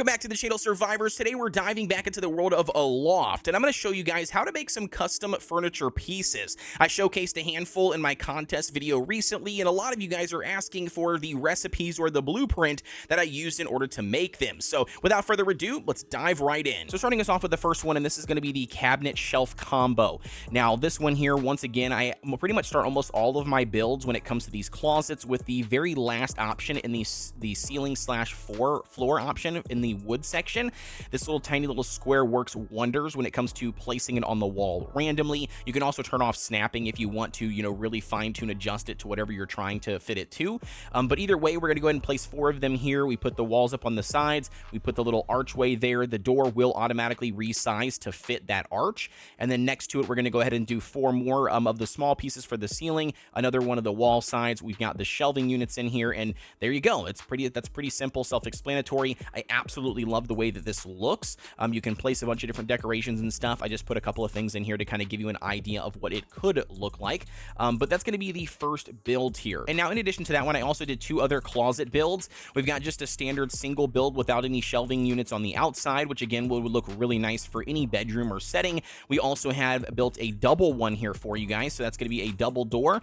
Welcome back to the channel, Survivors. Today we're diving back into the world of Aloft, and I'm going to show you guys how to make some custom furniture pieces. I showcased a handful in my contest video recently, and a lot of you guys are asking for the recipes or the blueprint that I used in order to make them. So without further ado, let's dive right in. So starting us off with the first one, and this is going to be the cabinet shelf combo. Now this one here, once again, I pretty much start almost all of my builds when it comes to these closets with the very last option in the ceiling slash floor option in the wood section. This little tiny little square works wonders when it comes to placing it on the wall randomly. You can also turn off snapping if you want to, really fine tune adjust it to whatever you're trying to fit it to. But either way, we're going to go ahead and place 4 of them here. We put the walls up on the sides. We put the little archway there. The door will automatically resize to fit that arch. And then next to it, we're going to go ahead and do 4 more of the small pieces for the ceiling. Another one of the wall sides. We've got the shelving units in here, and there you go. That's pretty simple, self-explanatory. I absolutely love the way that this looks. You can place a bunch of different decorations and stuff. I just put a couple of things in here to kind of give you an idea of what it could look like. But that's going to be the first build here. And now in addition to that one, I also did 2 other closet builds. We've got just a standard single build without any shelving units on the outside, which again would look really nice for any bedroom or setting. We also have built a double one here for you guys. So that's going to be a double door,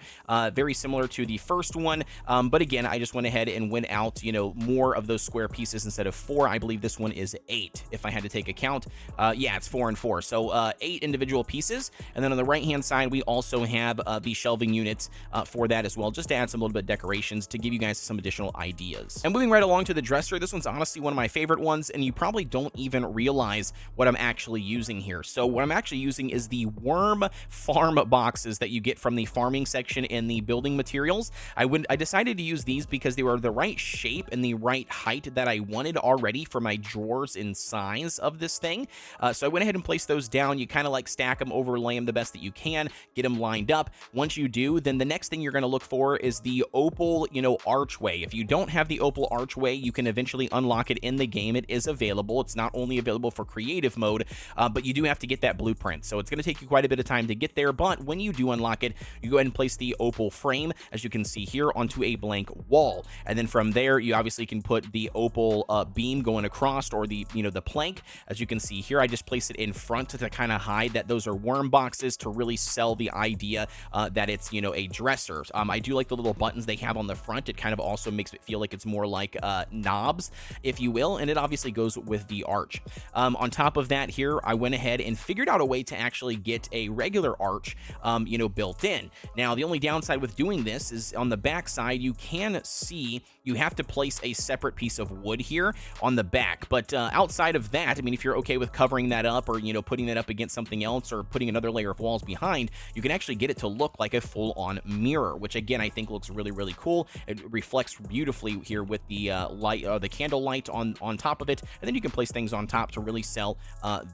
very similar to the first one. But again, I just went ahead and went out, more of those square pieces instead of 4. I believe this one is 8 if I had to take a count. Yeah, it's 4 and 4, so 8 individual pieces. And then on the right hand side, we also have the shelving units for that as well, just to add some little bit of decorations to give you guys some additional ideas. And moving right along to the dresser, this one's honestly one of my favorite ones, and you probably don't even realize what I'm actually using here. So what I'm actually using is the worm farm boxes that you get from the farming section in the building materials. I decided to use these because they were the right shape and the right height that I wanted already for my drawers in size of this thing. So I went ahead and placed those down. You kind of like stack them, overlay them the best that you can, get them lined up. Once you do, then the next thing you're going to look for is the opal, archway. If you don't have the opal archway, you can eventually unlock it in the game. It is available. It's not only available for creative mode, but you do have to get that blueprint. So it's going to take you quite a bit of time to get there. But when you do unlock it, you go ahead and place the opal frame, as you can see here, onto a blank wall. And then from there, you obviously can put the opal beam going across, or the the plank. As you can see here, I just place it in front to kind of hide that those are worm boxes, to really sell the idea that it's a dresser. I do like the little buttons they have on the front. It kind of also makes it feel like it's more like knobs, if you will, and it obviously goes with the arch. On top of that here, I went ahead and figured out a way to actually get a regular arch built in. Now the only downside with doing this is on the back side, you can see you have to place a separate piece of wood here on the back. But outside of that, I mean, if you're okay with covering that up, or putting that up against something else, or putting another layer of walls behind, you can actually get it to look like a full-on mirror, which again I think looks really, really cool. It reflects beautifully here with the light, the candle light on top of it, and then you can place things on top to really sell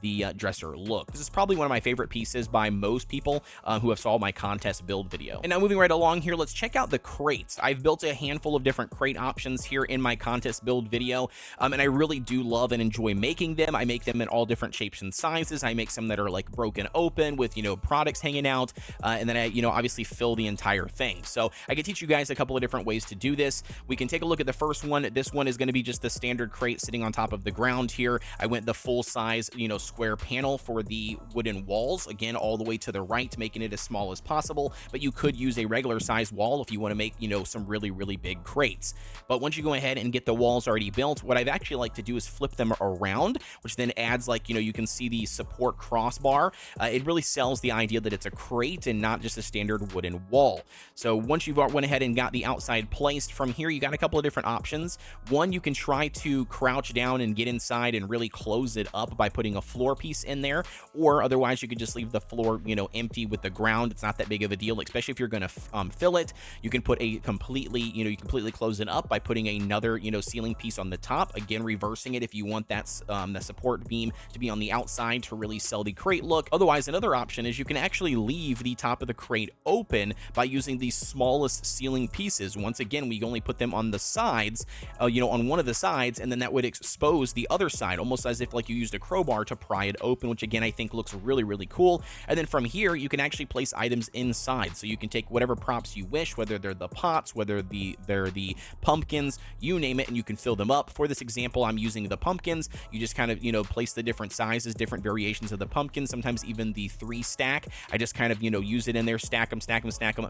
the dresser look. This is probably one of my favorite pieces by most people who have saw my contest build video. And now moving right along here, let's check out the crates. I've built a handful of different crate options here in my contest build video, and I really do love and enjoy making them. I make them in all different shapes and sizes. I make some that are like broken open with products hanging out, and then I obviously fill the entire thing. So I can teach you guys a couple of different ways to do this. We can take a look at the first one. This one is going to be just the standard crate sitting on top of the ground here. I went the full size square panel for the wooden walls, again all the way to the right, making it as small as possible, but you could use a regular size wall if you want to make some really, really big crates. But once you go ahead and get the walls already built, what I've actually like to do is flip them around, which then adds, like, you can see the support crossbar. It really sells the idea that it's a crate and not just a standard wooden wall. So once you've went ahead and got the outside placed, from here you got a couple of different options. One, you can try to crouch down and get inside and really close it up by putting a floor piece in there, or otherwise you could just leave the floor empty with the ground. It's not that big of a deal, especially if you're going to fill it. You can put a completely you completely close it up by putting another ceiling piece on the top, again reversing it if you want that the support beam to be on the outside to really sell the crate look. Otherwise, another option is you can actually leave the top of the crate open by using the smallest ceiling pieces. Once again, we only put them on the sides, on one of the sides, and then that would expose the other side, almost as if like you used a crowbar to pry it open, which again I think looks really, really cool. And then from here you can actually place items inside, so you can take whatever props you wish, whether they're the pots, whether they're the pumpkins, you name it, and you can fill them up. For this example, I'm I'm using the pumpkins, you just kind of, place the different sizes, different variations of the pumpkins, sometimes even the 3 stack. I just kind of, use it in there, stack them,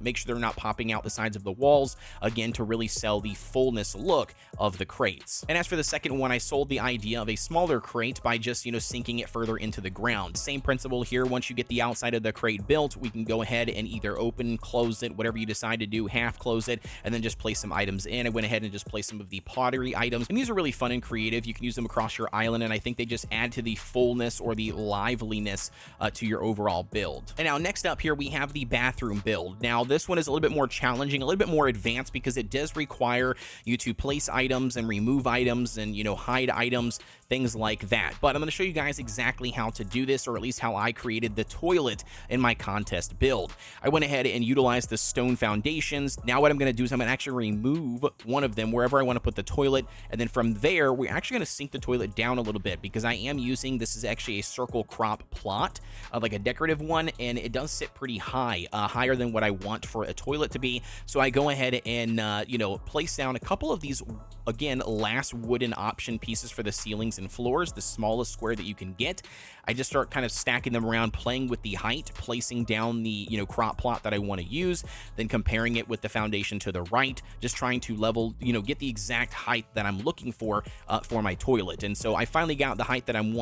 make sure they're not popping out the sides of the walls, again, to really sell the fullness look of the crates. And as for the second one, I sold the idea of a smaller crate by just, sinking it further into the ground. Same principle here. Once you get the outside of the crate built, we can go ahead and either open, close it, whatever you decide to do, half close it, and then just place some items in. I went ahead and just placed some of the pottery items, and these are really fun and creative. You can use them across your island, and I think they just add to the fullness or the liveliness to your overall build. And now next up here, we have the bathroom build. Now this one is a little bit more challenging, a little bit more advanced, because it does require you to place items and remove items and, hide items, things like that. But I'm going to show you guys exactly how to do this, or at least how I created the toilet in my contest build. I went ahead and utilized the stone foundations. Now what I'm going to do is I'm going to actually remove one of them wherever I want to put the toilet, and then from there we're actually going to sink the toilet down a little bit, because I am using, this is actually a circle crop plot, like a decorative one, and it does sit pretty high, higher than what I want for a toilet to be. So I go ahead and place down a couple of these, again, last wooden option pieces for the ceilings and floors, the smallest square that you can get. I just start kind of stacking them around, playing with the height, placing down the, crop plot that I want to use, then comparing it with the foundation to the right, just trying to level, get the exact height that I'm looking for my toilet. And so I finally got the height that I'm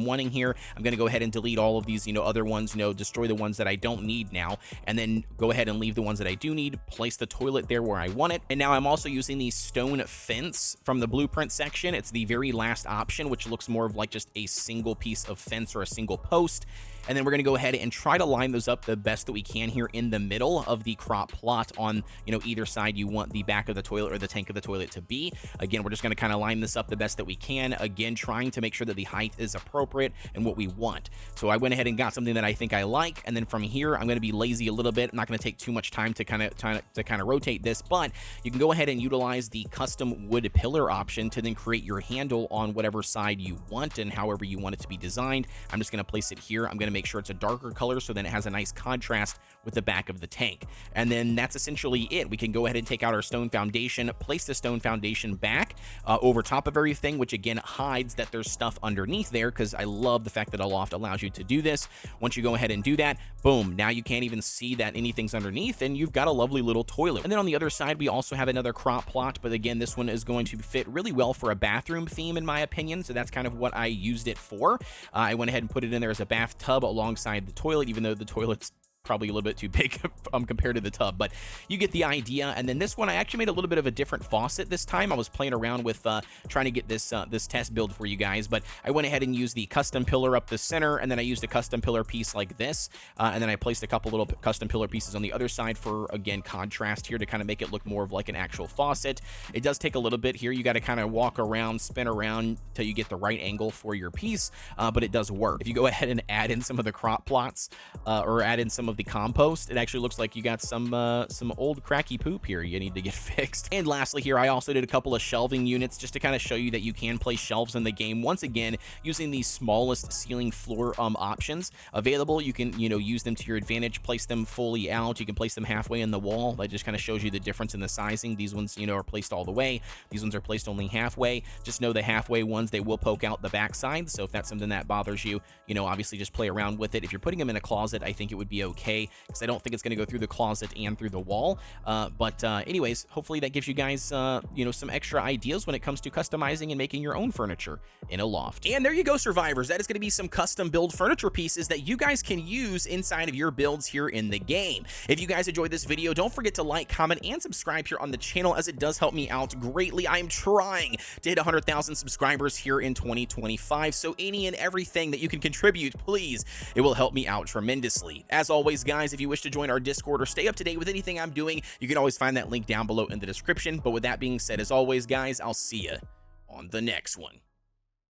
wanting here. I'm going to go ahead and delete all of these, other ones, destroy the ones that I don't need now, and then go ahead and leave the ones that I do need, place the toilet there where I want it. And now I'm also using the stone fence from the blueprint section. It's the very last option, which looks more of like just a single piece of fence or a single post. And then we're going to go ahead and try to line those up the best that we can here in the middle of the crop plot on, either side you want the back of the toilet or the tank of the toilet to be. Again, we're just going to kind of line this up the best that we can. Again, trying to make sure that the height is appropriate and what we want. So I went ahead and got something that I think I like. And then from here, I'm going to be lazy a little bit. I'm not going to take too much time to kind of rotate this, but you can go ahead and utilize the custom wood pillar option to then create your handle on whatever side you want and however you want it to be designed. I'm just going to place it here. I'm going to make sure it's a darker color so then it has a nice contrast with the back of the tank. And then that's essentially it. We can go ahead and take out our stone foundation, place the stone foundation back over top of everything, which again hides that there's stuff underneath there, because I love the fact that Aloft allows you to do this. Once you go ahead and do that, boom, now you can't even see that anything's underneath, and you've got a lovely little toilet. And then on the other side, we also have another crop plot, but again, this one is going to fit really well for a bathroom theme, in my opinion, so that's kind of what I used it for. I went ahead and put it in there as a bathtub alongside the toilet, even though the toilet's probably a little bit too big compared to the tub, but you get the idea. And then this one, I actually made a little bit of a different faucet this time. I was playing around with trying to get this this test build for you guys, but I went ahead and used the custom pillar up the center, and then I used a custom pillar piece like this, and then I placed a couple little custom pillar pieces on the other side for, again, contrast here to kind of make it look more of like an actual faucet. It does take a little bit here. You got to kind of walk around, spin around till you get the right angle for your piece, but it does work. If you go ahead and add in some of the crop plots or add in some of the compost, it actually looks like you got some old cracky poop here you need to get fixed. And lastly here, I also did a couple of shelving units just to kind of show you that you can place shelves in the game, once again using the smallest ceiling floor options available. You can use them to your advantage, place them fully out, you can place them halfway in the wall. That just kind of shows you the difference in the sizing. These ones are placed all the way, these ones are placed only halfway. Just know the halfway ones, they will poke out the backside, so if that's something that bothers you, obviously just play around with it. If you're putting them in a closet, I think it would be okay, because I don't think it's going to go through the closet and through the wall. But anyways, hopefully that gives you guys some extra ideas when it comes to customizing and making your own furniture in Aloft. And there you go, survivors. That is going to be some custom build furniture pieces that you guys can use inside of your builds here in the game. If you guys enjoyed this video, don't forget to like, comment, and subscribe here on the channel, as it does help me out greatly. I am trying to hit 100,000 subscribers here in 2025, so any and everything that you can contribute, please, it will help me out tremendously. As always, guys, if you wish to join our Discord or stay up to date with anything I'm doing, you can always find that link down below in the description. But with that being said, as always, guys, I'll see you on the next one.